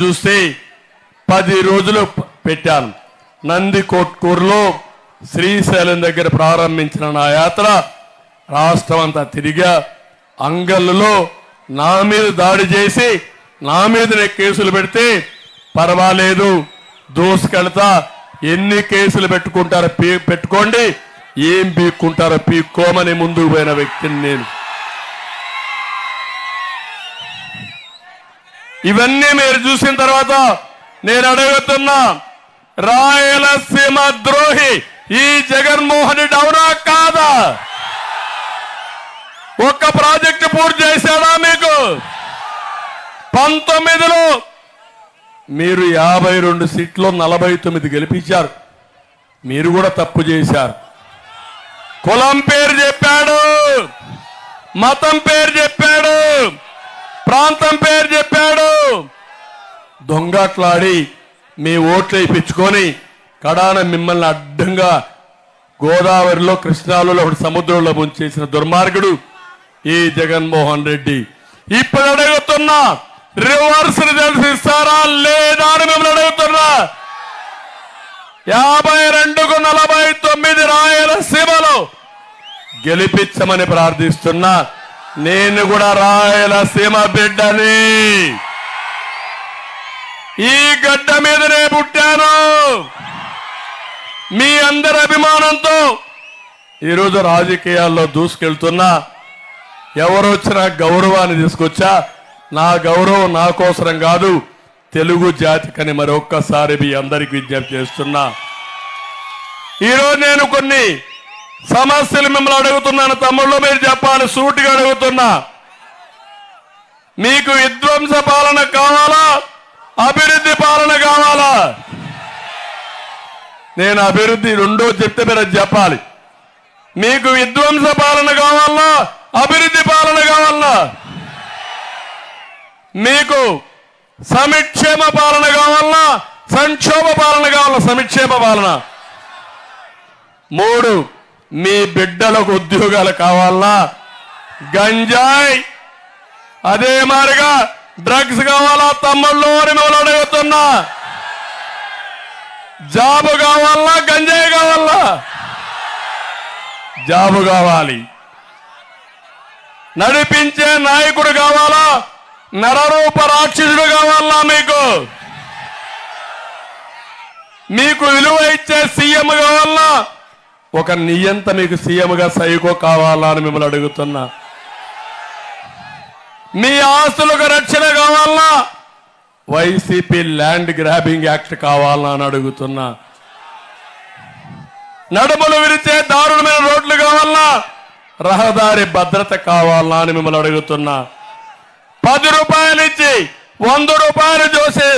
చూస్తే 10 రోజులు పెట్టాను. నందికొట్కూరులో శ్రీశైలం దగ్గర ప్రారంభించిన నా యాత్ర రాష్ట్రం అంతా తిరిగా. అంగళ్ళలో నా మీద దాడి చేసి నా మీదనే కేసులు పెడితే పర్వాలేదు, దోసుకెళ్తా, ఎన్ని కేసులు పెట్టుకుంటారో పెట్టుకోండి, ఏం పీక్కుంటారో పీక్కోమని ముందుకు పోయిన వ్యక్తిని నేను. ఇవన్నీ మీరు చూసిన తర్వాత నేను అడుగుతున్నా, రాయలసీమ ద్రోహి ఈ జగన్మోహన్ రెడ్డి అవునా కాదా? ఒక్క ప్రాజెక్టు పూర్తి చేశాడా మీకు? 19లో మీరు 52 సీట్లో 49 గెలిపించారు. మీరు కూడా తప్పు చేశారు. కులం పేరు చెప్పాడు, మతం పేరు చెప్పాడు, ప్రాంతం పేరు చెప్పాడు. దొంగట్లాడి మీ ఓట్లు వేయించుకొని కడాన మిమ్మల్ని అడ్డంగా గోదావరిలో, కృష్ణాలలో, సముద్రంలో ముంచేసిన దుర్మార్గుడు ఈ జగన్మోహన్ రెడ్డి. ఇప్పుడు అడుగుతున్నా, రివర్స్ రిజల్ట్స్ ఇస్తారా లేదా అని మిమ్మల్ని అడుగుతున్నా. 52కు 49 రాయలసీమలో గెలిపించమని ప్రార్థిస్తున్నా. నేను కూడా రాయలసీమ బిడ్డని, ఈ గడ్డ మీదనే పుట్టాను. మీ అందరి అభిమానంతో ఈరోజు రాజకీయాల్లో దూసుకెళ్తున్నా. ఎవరొచ్చినా గౌరవాన్ని తీసుకొచ్చా. నా గౌరవం నా కోసరం కాదు, తెలుగు జాతికని మరొక్కసారి మీ అందరికి విజ్ఞప్తి చేస్తున్నా. ఈరోజు నేను కొన్ని సమస్యలు మిమ్మల్ని అడుగుతున్నాను. తమ్ముళ్ళు మీరు చెప్పాలి, సూటిగా అడుగుతున్నా. మీకు విధ్వంస పాలన కావాలా, అభివృద్ధి పాలన కావాలా? నేను అభివృద్ధి రెండో చెప్తే మీరు అది చెప్పాలి. మీకు విధ్వంస పాలన కావాలా, అభివృద్ధి పాలన కావాలా? మీకు సంక్షేమ పాలన కావాలా, సంక్షోభ పాలన కావాలా? సంక్షేమ పాలన. 3, మీ బిడ్డలకు ఉద్యోగాలు కావాలా? గంజాయి అదే మారిగా డ్రగ్స్ కావాలా? తమ్ముళ్ళు అని మిమ్మల్ని అడుగుతున్నా. జాబు కావాలా, గంజాయి కావాలా? జాబు కావాలి. నడిపించే నాయకుడు కావాలా, నరరూప రాక్షసుడు కావాలా? మీకు విలువ ఇచ్చే సీఎం కావాలా, ఒక నియంత మీకు సీఎంగా సైకో కావాలా అని మిమ్మల్ని అడుగుతున్నా. మీ ఆస్తులకు రక్షణ కావాలా, వైసీపీ ల్యాండ్ గ్రాబింగ్ యాక్ట్ కావాలా అని అడుగుతున్నా. నడుములు విరిచే దారుణమైన రోడ్లు కావాలా, రహదారి భద్రత కావాలా అని మిమ్మల్ని అడుగుతున్నా. 10 రూపాయలు ఇచ్చి 100 రూపాయలు